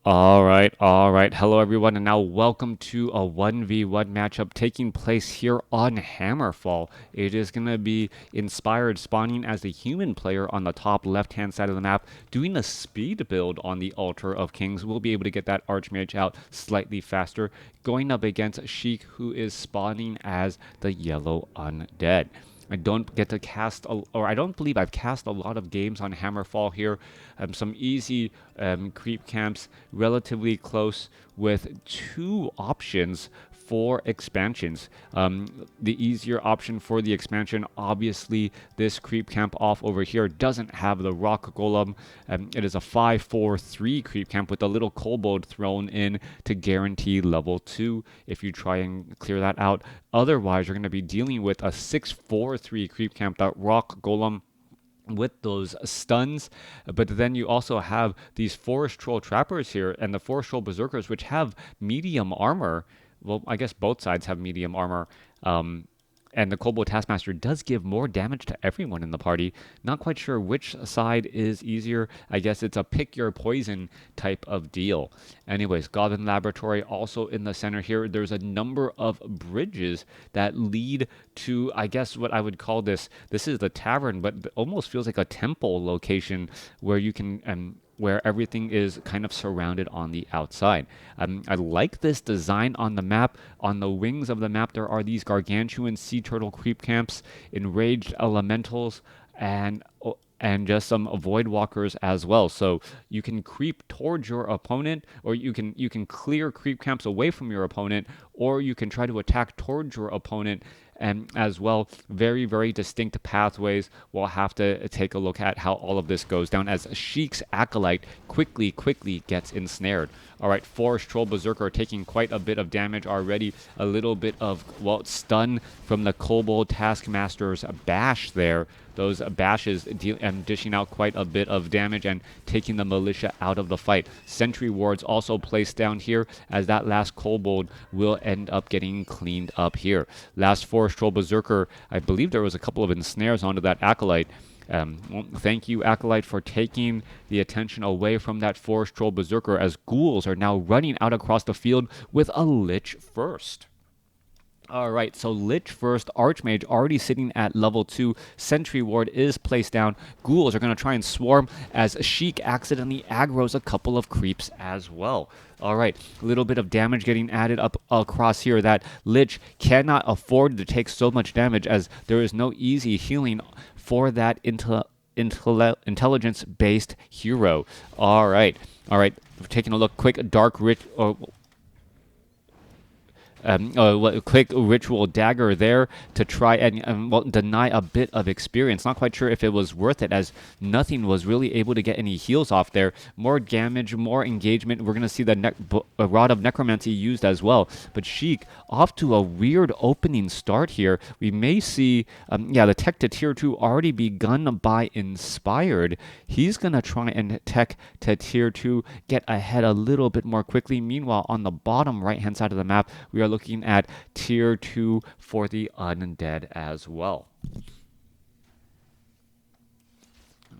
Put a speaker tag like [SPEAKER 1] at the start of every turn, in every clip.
[SPEAKER 1] All right. Hello, everyone, and now welcome to a 1v1 matchup taking place here on Hammerfall. It is going to be Inspired spawning as a human player on the top left-hand side of the map, doing a speed build on the Altar of Kings. We'll be able to get that Archmage out slightly faster, going up against Sheik, who is spawning as the Yellow Undead. I don't get to cast, or I don't believe I've cast a lot of games on Hammerfall here. Some easy creep camps, relatively close with two options for expansions. The easier option for the expansion, obviously, this creep camp off over here doesn't have the rock golem. It is a 5-4-3 creep camp with a little kobold thrown in to guarantee level 2 if you try and clear that out. Otherwise, you're going to be dealing with a 6-4-3 creep camp, that rock golem with those stuns. But then you also have these forest troll trappers here and the forest troll berserkers, which have medium armor. Well, I guess both sides have medium armor. And the Kobold Taskmaster does give more damage to everyone in the party. Not quite sure which side is easier. I guess it's a pick your poison type of deal. Anyways, Goblin Laboratory also in the center here. There's a number of bridges that lead to, I guess, what I would call this. This is the tavern, but almost feels like a temple location where you can where everything is kind of surrounded on the outside. I like this design on the map. On the wings of the map, there are these gargantuan sea turtle creep camps, enraged elementals, and just some void walkers as well. So you can creep towards your opponent, or you can clear creep camps away from your opponent, or you can try to attack towards your opponent. And as well, very, very distinct pathways. We'll have to take a look at how all of this goes down as Sheik's Acolyte quickly gets ensnared. All right, Forest Troll Berserker taking quite a bit of damage already. A little bit of, well, stun from the Kobold Taskmaster's bash there. Those bashes dishing out quite a bit of damage and taking the militia out of the fight. Sentry wards also placed down here as that last kobold will end up getting cleaned up here. Last Forest Troll Berserker, I believe there was a couple of ensnares onto that Acolyte. Well, thank you, Acolyte, for taking the attention away from that Forest Troll Berserker as ghouls are now running out across the field with a Lich first. All right, so Lich first, Archmage already sitting at level 2. Sentry Ward is placed down. Ghouls are going to try and swarm as Sheik accidentally aggroes a couple of creeps as well. All right, a little bit of damage getting added up across here. That Lich cannot afford to take so much damage as there is no easy healing for that intelligence-based hero. All right, taking a look quick. Dark Rich... quick ritual dagger there to try and well, deny a bit of experience. Not quite sure if it was worth it, as nothing was really able to get any heals off there. More damage, more engagement. We're going to see the Rod of Necromancy used as well. But Sheik off to a weird opening start here. We may see, the tech to tier 2 already begun by Inspired. He's going to try and tech to tier 2, get ahead a little bit more quickly. Meanwhile, on the bottom right-hand side of the map, we are looking at tier 2 for the undead as well.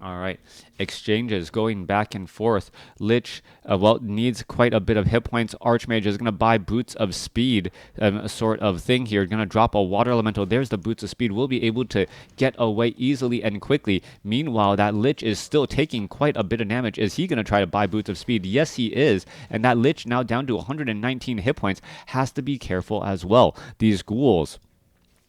[SPEAKER 1] All right, exchanges going back and forth. Lich, needs quite a bit of hit points. Archmage is going to buy Boots of Speed, sort of thing here. Going to drop a Water Elemental. There's the Boots of Speed. We'll be able to get away easily and quickly. Meanwhile, that Lich is still taking quite a bit of damage. Is he going to try to buy Boots of Speed? Yes, he is. And that Lich, now down to 119 hit points, has to be careful as well. These ghouls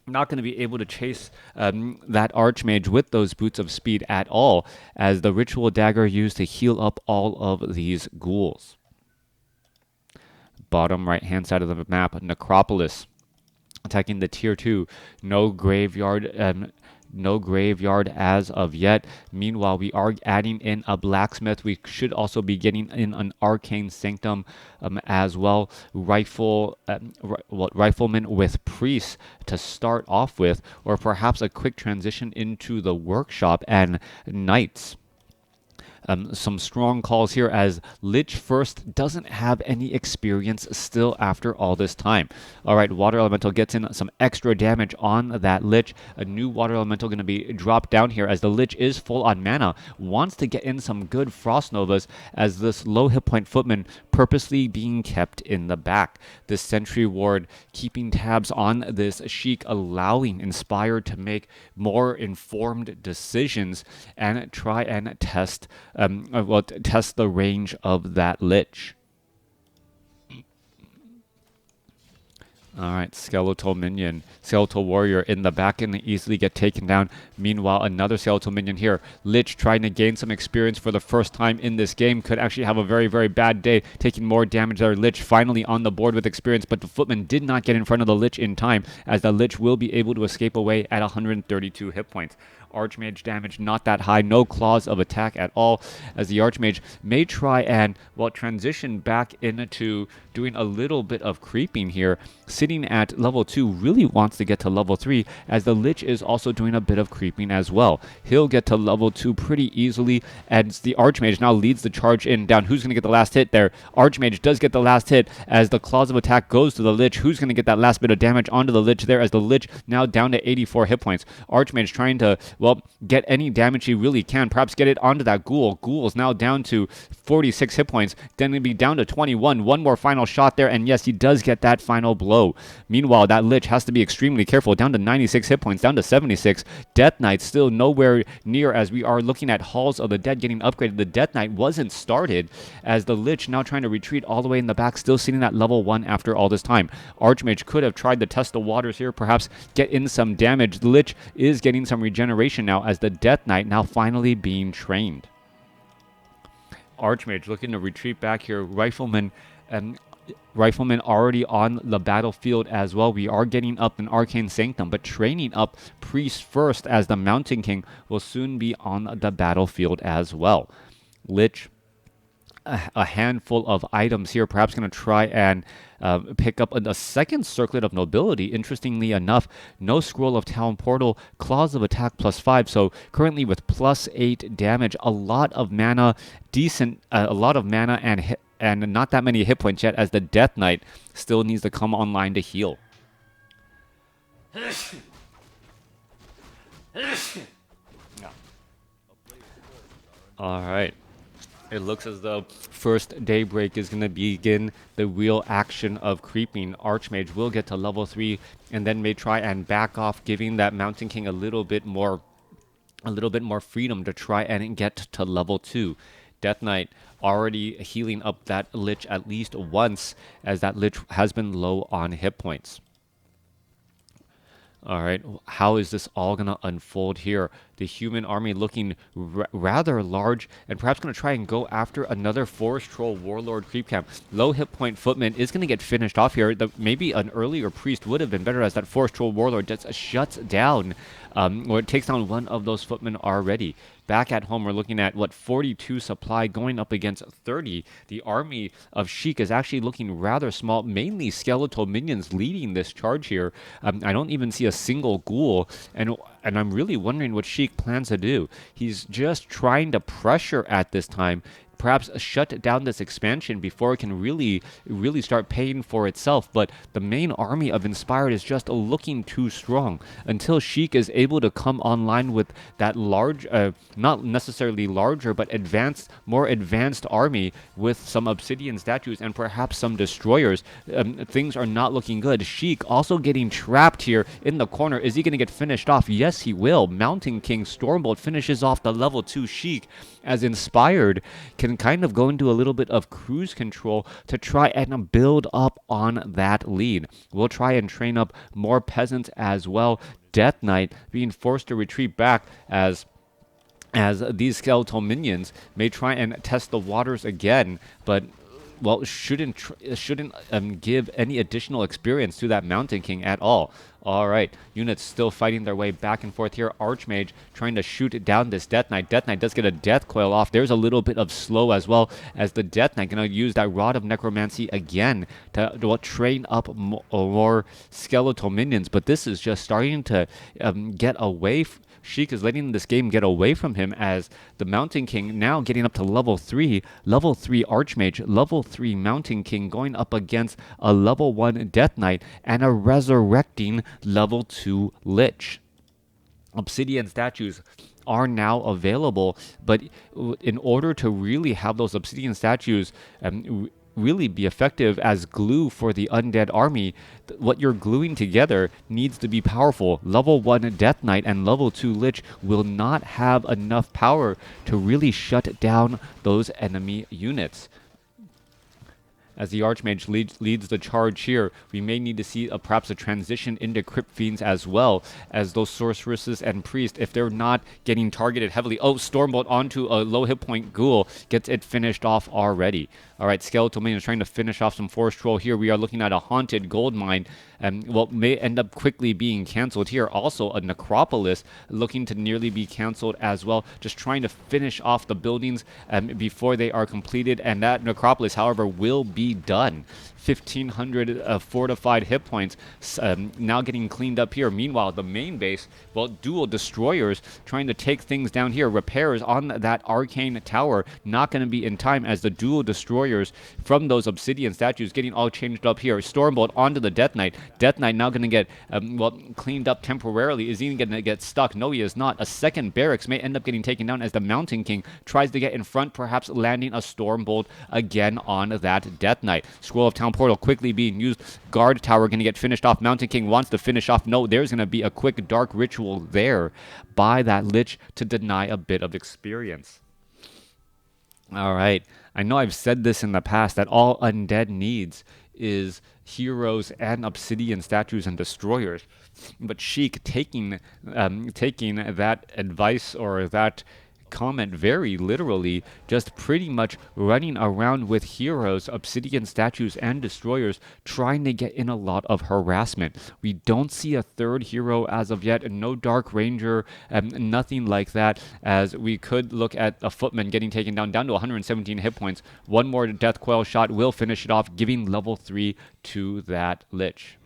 [SPEAKER 1] not going to be able to chase that Archmage with those Boots of Speed at all, as the Ritual Dagger used to heal up all of these ghouls. Bottom right-hand side of the map, Necropolis attacking the tier 2. No graveyard as of yet. Meanwhile, we are adding in a blacksmith. We should also be getting in an arcane sanctum as well. Rifleman with priests to start off with, or perhaps a quick transition into the workshop and knights. some strong calls here as Lich first doesn't have any experience still after all this time. All right, Water Elemental gets in some extra damage on that Lich. A new Water Elemental going to be dropped down here as the Lich is full on mana. Wants to get in some good Frost Novas as this low hit point Footman purposely being kept in the back. This Sentry Ward keeping tabs on this Sheik, allowing Inspired to make more informed decisions and try and test the range of that Lich. All right, Skeletal Minion, Skeletal Warrior in the back and easily get taken down. Meanwhile, another Skeletal Minion here. Lich trying to gain some experience for the first time in this game. Could actually have a very, very bad day, taking more damage there. Lich finally on the board with experience, but the Footman did not get in front of the Lich in time, as the Lich will be able to escape away at 132 hit points. Archmage damage not that high, no claws of attack at all, as the Archmage may try and, transition back into doing a little bit of creeping here. Sitting at level 2, really wants to get to level 3, as the Lich is also doing a bit of creeping as well. He'll get to level 2 pretty easily, and the Archmage now leads the charge in down. Who's going to get the last hit there? Archmage does get the last hit, as the claws of attack goes to the Lich. Who's going to get that last bit of damage onto the Lich there, as the Lich now down to 84 hit points. Archmage trying to, get any damage he really can. Perhaps get it onto that Ghoul. Ghoul's now down to 46 hit points. Then it'll be down to 21. One more final shot there, and yes, he does get that final blow. Meanwhile, that Lich has to be extremely careful. Down to 96 hit points, down to 76. Death Knight still nowhere near, as we are looking at Halls of the Dead getting upgraded. The Death Knight wasn't started, as the Lich now trying to retreat all the way in the back, still sitting at level 1 after all this time. Archmage could have tried to test the waters here, perhaps get in some damage. The Lich is getting some regeneration now, as the Death Knight now finally being trained. Archmage looking to retreat back here. Rifleman already on the battlefield as well. We are getting up an Arcane Sanctum, but training up Priest first, as the Mountain King will soon be on the battlefield as well. Lich, a handful of items here, perhaps going to try and pick up a second Circlet of Nobility. Interestingly enough, no Scroll of Town Portal, Claws of Attack +5, so currently with +8 damage. A lot of mana, and not that many hit points yet, as the Death Knight still needs to come online to heal. All right. It looks as though first Daybreak is going to begin the real action of creeping. Archmage will get to level 3 and then may try and back off, giving that Mountain King a little bit more freedom to try and get to level 2. Death Knight already healing up that Lich at least once, as that Lich has been low on hit points. All right, how is this all going to unfold here? The human army looking rather large, and perhaps going to try and go after another Forest Troll Warlord creep camp. Low hit point Footman is going to get finished off here. Maybe an earlier Priest would have been better, as that Forest Troll Warlord just shuts down, or it takes down one of those Footmen already. Back at home, we're looking at, 42 supply going up against 30. The army of Sheik is actually looking rather small, mainly skeletal minions leading this charge here. I don't even see a single ghoul, and I'm really wondering what Sheik plans to do. He's just trying to pressure at this time, perhaps shut down this expansion before it can really start paying for itself. But the main army of Inspired is just looking too strong. Until Sheik is able to come online with that large, not necessarily larger, but more advanced army with some obsidian statues and perhaps some destroyers, things are not looking good. Sheik also getting trapped here in the corner. Is he going to get finished off? Yes, he will. Mountain King Stormbolt finishes off the level 2 Sheik, as Inspired can kind of go into a little bit of cruise control to try and build up on that lead. We'll try and train up more peasants as well. Death Knight being forced to retreat back, as these skeletal minions may try and test the waters again, but shouldn't give any additional experience to that Mountain King at all. All right, units still fighting their way back and forth here. Archmage trying to shoot down this Death Knight. Death Knight does get a Death Coil off. There's a little bit of slow as well, as the Death Knight going to use that Rod of Necromancy again to train up more skeletal minions. But this is just starting to get away. Sheik is letting this game get away from him, as the Mountain King now getting up to level 3 Archmage, level 3 Mountain King going up against a level 1 Death Knight and a resurrecting level 2 Lich. Obsidian statues are now available, but in order to really have those obsidian statues really be effective as glue for the undead army, what you're gluing together needs to be powerful. Level 1 Death Knight and level 2 Lich will not have enough power to really shut down those enemy units. As the Archmage leads the charge here, we may need to see perhaps a transition into Crypt Fiends as well, as those Sorceresses and Priests, if they're not getting targeted heavily. Oh, Stormbolt onto a low hit point Ghoul, gets it finished off already. All right, Skeletal Minion is trying to finish off some Forest Troll here. We are looking at a Haunted Gold Mine, and what may end up quickly being canceled here. Also, a Necropolis looking to nearly be canceled as well, just trying to finish off the buildings before they are completed, and that Necropolis, however, will be done. 1,500 fortified hit points now getting cleaned up here. Meanwhile, the main base, well, dual destroyers trying to take things down here. Repairs on that arcane tower not going to be in time, as the dual destroyers from those obsidian statues getting all changed up here. Stormbolt onto the Death Knight. Death Knight now going to get cleaned up temporarily. Is he going to get stuck? No, he is not. A second barracks may end up getting taken down as the Mountain King tries to get in front, perhaps landing a Stormbolt again on that Death Knight. Scroll of Town Portal quickly being used. Guard Tower going to get finished off. Mountain King wants to finish off. No, there's going to be a quick Dark Ritual there by that Lich to deny a bit of experience. All right. I know I've said this in the past, that all undead needs is heroes and obsidian statues and destroyers. But Sheik taking that advice or that comment very literally, just pretty much running around with heroes, obsidian statues, and destroyers, trying to get in a lot of harassment. We don't see a third hero as of yet, no Dark Ranger, nothing like that, as we could look at a Footman getting taken down to 117 hit points. One more Death Coil shot will finish it off, giving level 3 to that Lich.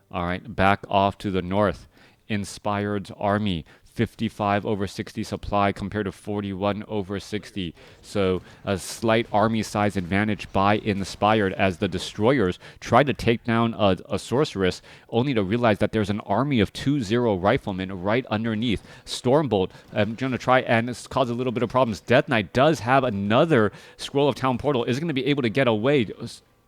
[SPEAKER 1] All right, back off to the north. Inspired's army, 55 over 60 supply compared to 41 over 60. So a slight army size advantage by Inspired, as the destroyers try to take down a sorceress, only to realize that there's an army of 2-0 riflemen right underneath. Stormbolt going to try and cause a little bit of problems. Death Knight does have another Scroll of Town Portal. Is going to be able to get away.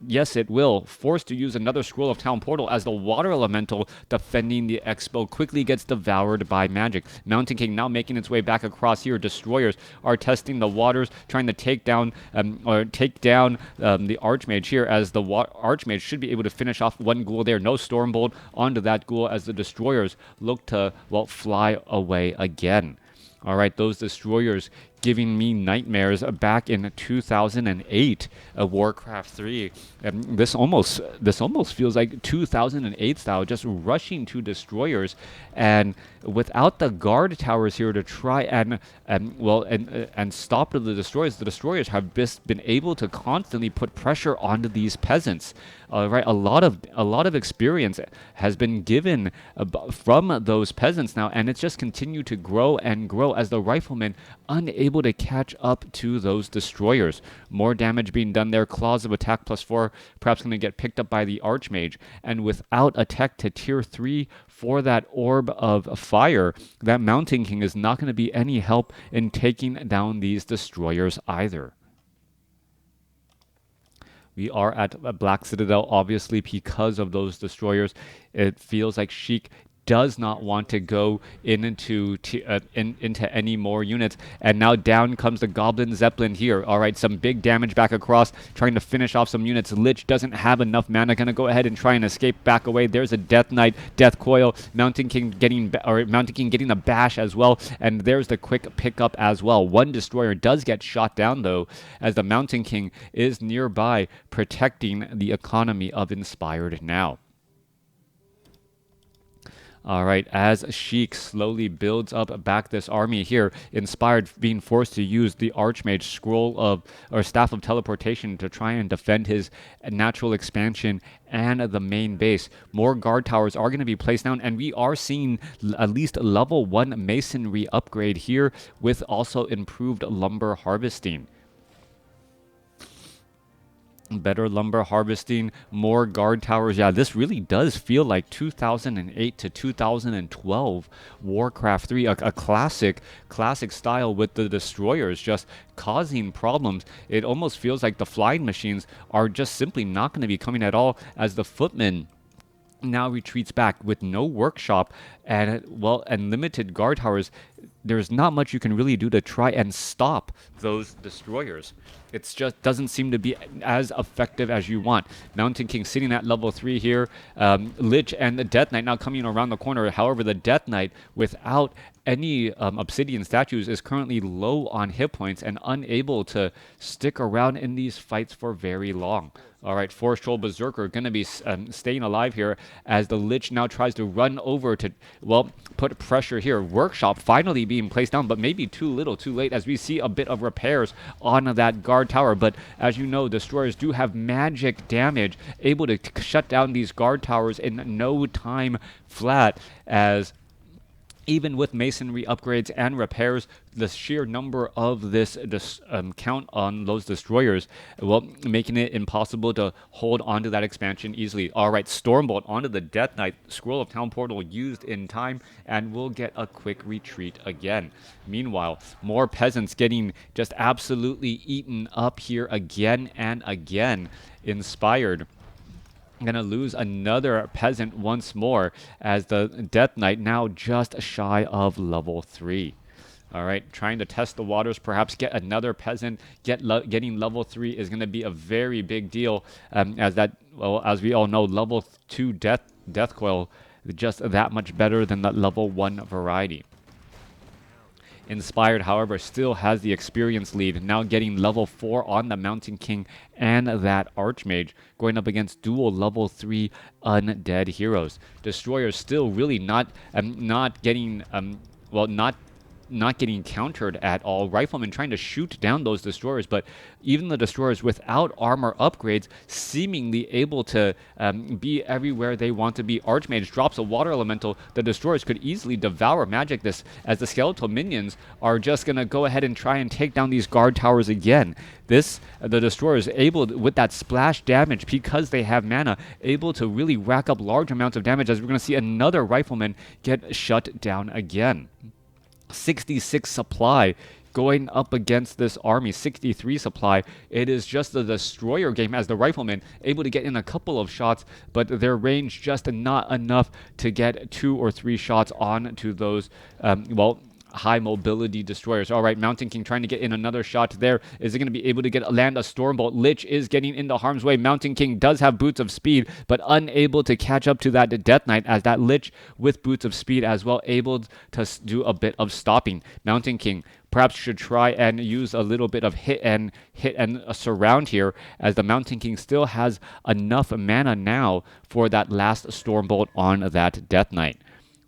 [SPEAKER 1] Yes, it will. Forced to use another Scroll of Town Portal, as the Water Elemental defending the Expo quickly gets devoured by magic. Mountain King now making its way back across here. Destroyers are testing the waters, trying to take down the Archmage here, as the Archmage should be able to finish off one Ghoul there. No Stormbolt onto that Ghoul, as the Destroyers look to, well, fly away again. All right, those Destroyers giving me nightmares back in 2008 of WarCraft 3. This almost feels like 2008 style, just rushing to destroyers, and without the guard towers here to try and stop the destroyers have just been able to constantly put pressure onto these peasants. Right, a lot of experience has been given from those peasants now, and it's just continued to grow and grow as the riflemen unable to catch up to those destroyers. More damage being done there. Claws of Attack +4 perhaps going to get picked up by the Archmage, and without a tech to tier 3 for that Orb of Fire, that Mountain King is not going to be any help in taking down these destroyers either. We are at Black Citadel, obviously, because of those destroyers. It feels like Sheik does not want to go into any more units. And now down comes the Goblin Zeppelin here. All right, some big damage back across, trying to finish off some units. Lich doesn't have enough mana, gonna go ahead and try and escape back away. There's a Death Knight, Death Coil, Mountain King getting a bash as well, and there's the quick pickup as well. One destroyer does get shot down though, as the Mountain King is nearby protecting the economy of Inspired now. All right, as Sheik slowly builds up back this army here, Inspired being forced to use the Archmage scroll of or staff of teleportation to try and defend his natural expansion and the main base. More guard towers are going to be placed down, and we are seeing at least level 1 masonry upgrade here with also improved lumber harvesting. Better lumber harvesting, more guard towers. Yeah, this really does feel like 2008 to 2012 WarCraft 3, a classic style with the destroyers just causing problems. It almost feels like the flying machines are just simply not going to be coming at all, as the footmen now retreats back with no workshop and limited guard towers. There's not much you can really do to try and stop those destroyers. It just doesn't seem to be as effective as you want. Mountain King sitting at level 3 here. Lich and the Death Knight now coming around the corner. However, the Death Knight, without any obsidian statues, is currently low on hit points and unable to stick around in these fights for very long. All right, Forest Troll Berserker going to be staying alive here as the Lich now tries to run over to, put pressure here. Workshop finally being placed down, but maybe too little, too late, as we see a bit of repairs on that guard tower. But as you know, destroyers do have magic damage, able to shut down these guard towers in no time flat, as even with masonry upgrades and repairs, the sheer number of this count on those destroyers, making it impossible to hold onto that expansion easily. All right, Stormbolt onto the Death Knight. Scroll of Town Portal used in time, and we'll get a quick retreat again. Meanwhile, more peasants getting just absolutely eaten up here again and again. Inspired going to lose another peasant once more, as the Death Knight now just shy of level 3. All right, trying to test the waters, perhaps get another peasant. Getting level 3 is going to be a very big deal, as we all know, level 2 death coil is just that much better than the level 1 variety. Inspired, however, still has the experience lead, now getting level 4 on the Mountain King and that Archmage, going up against dual level 3 undead heroes. Destroyers still really not getting countered at all. Riflemen trying to shoot down those destroyers, but even the destroyers without armor upgrades seemingly able to be everywhere they want to be. Archmage drops a water elemental. The destroyers could easily devour magic this, as the skeletal minions are just going to go ahead and try and take down these guard towers again. The destroyers able to, with that splash damage, because they have mana, able to really rack up large amounts of damage, as we're going to see another rifleman get shut down again. 66 supply going up against this army, 63 supply. It is just the destroyer game, as the riflemen able to get in a couple of shots, but their range just not enough to get 2 or 3 shots on to those high mobility destroyers. All right, Mountain King trying to get in another shot there. Is it going to be able to land a Stormbolt? Lich is getting into harm's way. Mountain King does have boots of speed, but unable to catch up to that Death Knight, as that Lich with boots of speed as well, able to do a bit of stopping. Mountain King perhaps should try and use a little bit of hit and surround here, as the Mountain King still has enough mana now for that last Stormbolt on that Death Knight.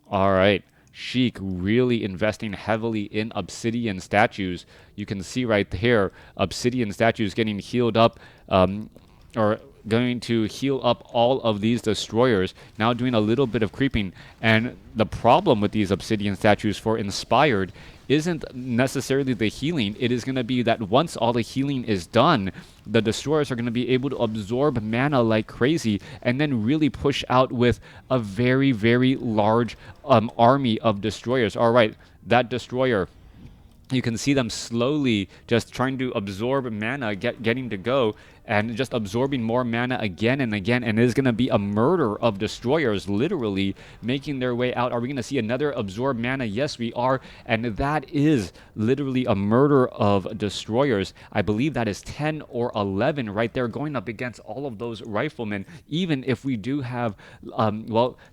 [SPEAKER 1] All right. Sheik really investing heavily in obsidian statues. You can see right here, obsidian statues getting healed up, or going to heal up all of these destroyers, now doing a little bit of creeping. And the problem with these obsidian statues for Inspired isn't necessarily the healing. It is going to be that once all the healing is done, the destroyers are going to be able to absorb mana like crazy, and then really push out with a very, very large army of destroyers. All right, that destroyer, you can see them slowly just trying to absorb mana, getting to go, and just absorbing more mana again and again. And it is going to be a murder of destroyers, literally making their way out. Are we going to see another absorb mana? Yes, we are. And that is literally a murder of destroyers. I believe that is 10 or 11 right there, going up against all of those riflemen. Even if we do have,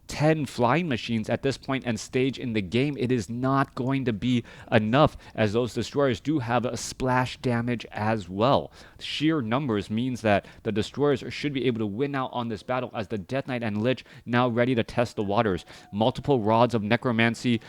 [SPEAKER 1] 10 flying machines at this point and stage in the game, it is not going to be enough, as those destroyers do have a splash damage as well. Sheer numbers means that the destroyers should be able to win out on this battle, as the Death Knight and Lich now ready to test the waters. Multiple rods of necromancy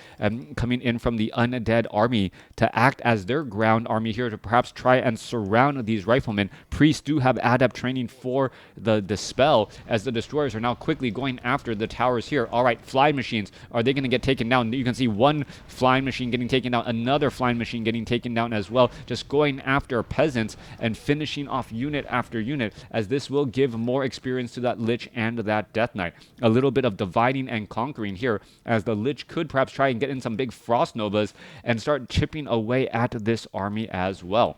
[SPEAKER 1] coming in from the undead army to act as their ground army here to perhaps try and surround these riflemen. Priests do have adept training for the spell, as the destroyers are now quickly going after the towers here. All right, flying machines, are they going to get taken down? You can see one flying machine getting taken down, another flying machine getting taken down as well, just going after peasants and finishing off unit after unit, as this will give more experience to that Lich and that Death Knight. A little bit of dividing and conquering here, as the Lich could perhaps try and get in some big Frost Novas and start chipping away at this army as well.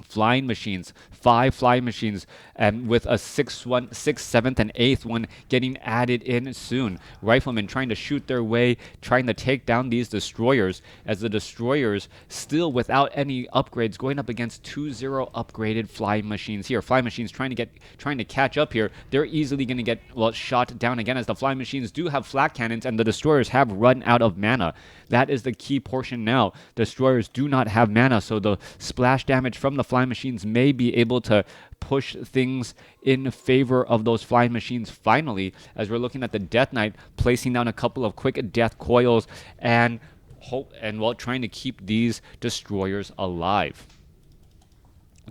[SPEAKER 1] Flying machines, 5 flying machines, and with a 6th, 7th, and 8th one getting added in soon. Riflemen trying to shoot their way, trying to take down these destroyers, as the destroyers still without any upgrades going up against 2-0 upgraded flying machines here. Flying machines trying to catch up here. They're easily going to get shot down again, as the flying machines do have flak cannons and the destroyers have run out of mana. That is the key portion now. Destroyers do not have mana, so the splash damage from the flying machines may be able to push things in favor of those flying machines finally, as we're looking at the Death Knight placing down a couple of quick death coils and while trying to keep these destroyers alive.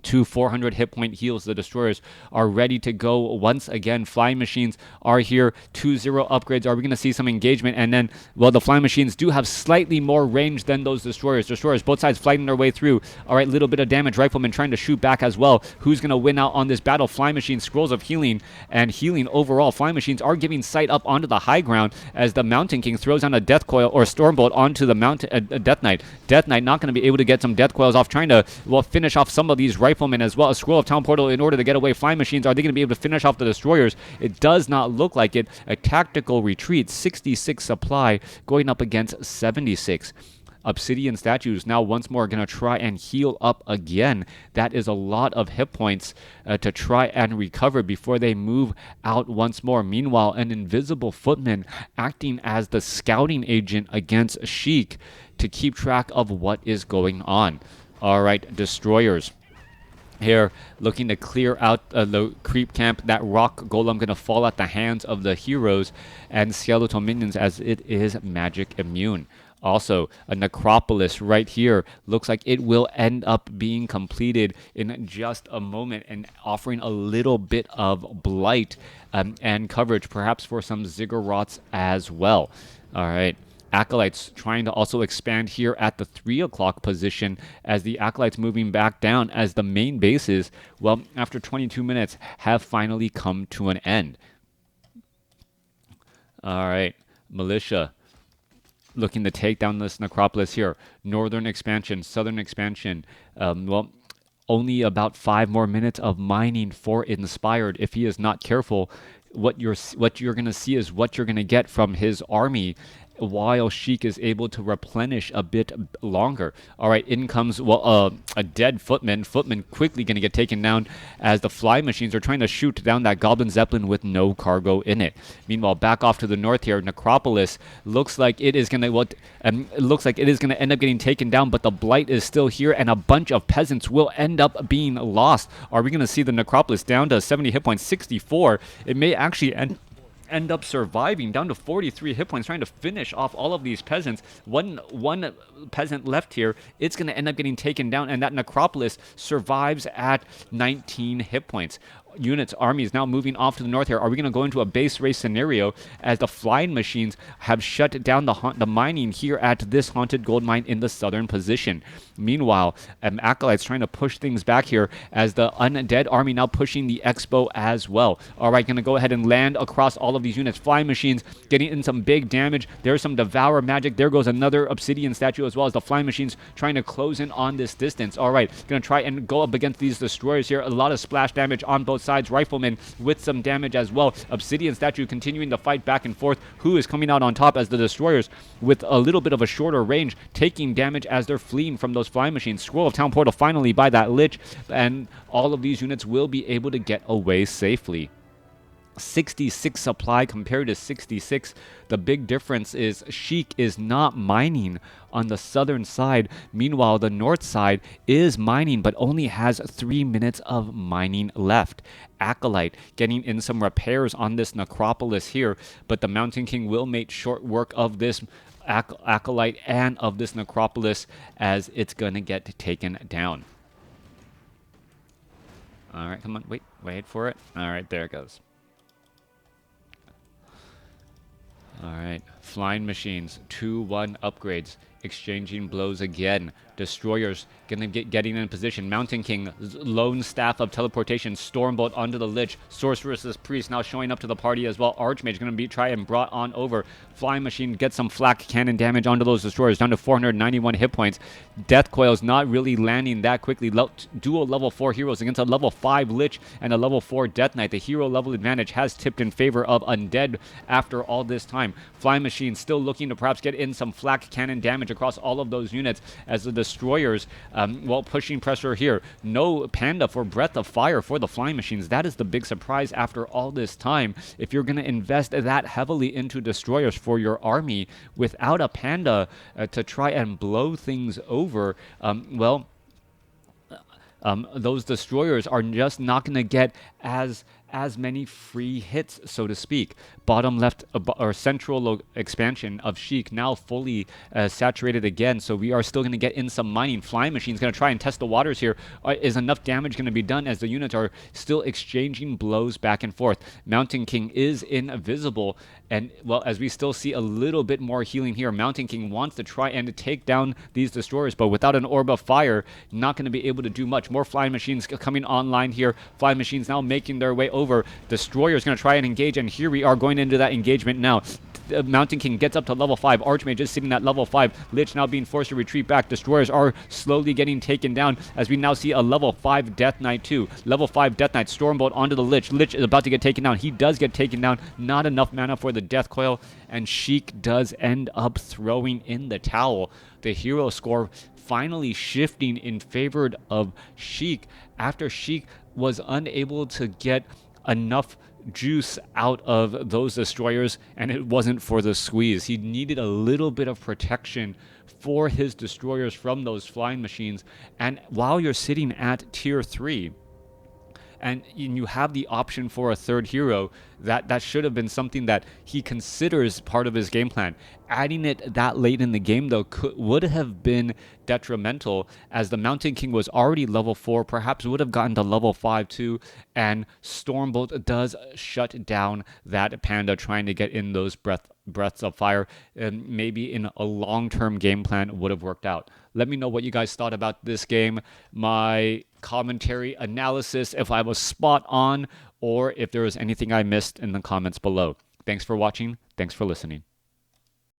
[SPEAKER 1] 2 400 hit point heals. The destroyers are ready to go once again. Flying machines are here. 2-0 upgrades. Are we going to see some engagement? And then, well, the flying machines do have slightly more range than those destroyers. Destroyers, both sides fighting their way through. All right, little bit of damage. Riflemen trying to shoot back as well. Who's going to win out on this battle? Flying machines, scrolls of healing and healing overall. Flying machines are giving sight up onto the high ground, as the Mountain King throws down a death coil or stormbolt onto the Death Knight. Death Knight not going to be able to get some death coils off, trying to, well, finish off some of these riflemen as well. A scroll of town portal in order to get away. Flying machines, are they going to be able to finish off the destroyers? It does not look like it. A tactical retreat, 66 supply going up against 76. Obsidian statues now once more going to try and heal up again. That is a lot of hit points to try and recover before they move out once more. Meanwhile, an invisible footman acting as the scouting agent against Sheik to keep track of what is going on. All right, destroyers here looking to clear out the creep camp. That rock golem going to fall at the hands of the heroes and skeletal minions, as it is magic immune. Also, a necropolis right here looks like it will end up being completed in just a moment and offering a little bit of blight and coverage, perhaps for some ziggurats as well. All right. Acolytes trying to also expand here at the 3 o'clock position, as the Acolytes moving back down, as the main bases, well, after 22 minutes, have finally come to an end. All right, Militia looking to take down this necropolis here. Northern expansion, southern expansion. Well, only about 5 more minutes of mining for Inspired. If he is not careful, what you're going to see is what you're going to get from his army, while Sheik is able to replenish a bit longer. All right, in comes, well, a dead footman. Footman quickly going to get taken down, as the fly machines are trying to shoot down that Goblin Zeppelin with no cargo in it. Meanwhile, back off to the north here, Necropolis looks like it is going to end up getting taken down, but the blight is still here, and a bunch of peasants will end up being lost. Are we going to see the Necropolis down to 70 hit points, 64? It may actually end up surviving, down to 43 hit points, trying to finish off all of these peasants. One peasant left here. It's going to end up getting taken down, and that necropolis survives at 19 hit points. Units, armies now moving off to the north here. Are we going to go into a base race scenario, as the flying machines have shut down the mining here at this haunted gold mine in the southern position? Meanwhile, Acolytes trying to push things back here, as the undead army now pushing the expo as well. All right, going to go ahead and land across all of these units. Flying machines getting in some big damage. There's some devour magic. There goes another obsidian statue, as well as the flying machines trying to close in on this distance. All right, going to try and go up against these destroyers here. A lot of splash damage on both sides. Riflemen with some damage as well. Obsidian statue continuing to fight back and forth. Who is coming out on top, as the destroyers with a little bit of a shorter range taking damage as they're fleeing from those flying machines. Scroll of town portal finally by that Lich, and all of these units will be able to get away safely. 66 supply compared to 66. The big difference is Sheik is not mining on the southern side. Meanwhile, the north side is mining but only has 3 minutes of mining left. Acolyte getting in some repairs on this necropolis here, but the Mountain King will make short work of this Acolyte and of this necropolis as it's going to get taken down. All right, come on. Wait for it. All right, there it goes. All right, flying machines, 2-1 upgrades, exchanging blows again. Destroyers gonna getting in position. Mountain King, lone staff of teleportation, Stormbolt onto the Lich. Sorceress's Priest now showing up to the party as well. Archmage gonna be try and brought on over. Flying Machine gets some flak cannon damage onto those destroyers, down to 491 hit points. Death Coil's not really landing that quickly. Dual level 4 heroes against a level 5 Lich and a level 4 Death Knight. The hero level advantage has tipped in favor of Undead after all this time. Flying Machine still looking to perhaps get in some flak cannon damage across all of those units as the destroyers, while pushing pressure here. No Panda for Breath of Fire for the Flying Machines. That is the big surprise after all this time. If you're going to invest that heavily into destroyers for your army without a Panda to try and blow things over, those destroyers are just not going to get as many free hits, so to speak. Bottom left or central expansion of Sheik now fully saturated again, so we are still going to get in some mining. Flying Machine's going to try and test the waters here. Is enough damage going to be done as the units are still exchanging blows back and forth? Mountain King is invisible, and well, as we still see a little bit more healing here, Mountain King wants to try and take down these destroyers, but without an Orb of Fire, not going to be able to do much. More Flying Machines coming online here. Flying Machines now making their way over. Destroyer's going to try and engage, and here we are going into that engagement now. Mountain King gets up to level 5. Archmage is sitting at level 5. Lich now being forced to retreat back. Destroyers are slowly getting taken down as we now see a level 5 Death Knight too. Level 5 Death Knight, Stormbolt onto the Lich. Lich is about to get taken down. He does get taken down. Not enough mana for the Death Coil, and Sheik does end up throwing in the towel. The hero score finally shifting in favor of Sheik after Sheik was unable to get enough juice out of those destroyers, and it wasn't for the squeeze. He needed a little bit of protection for his destroyers from those flying machines, and while you're sitting at tier 3 and you have the option for a third hero, that should have been something that he considers part of his game plan. Adding it that late in the game, though, would have been detrimental, as the Mountain King was already level 4, perhaps would have gotten to level 5 too, and Stormbolt does shut down that Panda trying to get in those breaths of fire, and maybe in a long-term game plan would have worked out. Let me know what you guys thought about this game, my commentary, analysis, if I was spot on, or if there was anything I missed in the comments below. Thanks for watching. Thanks for listening.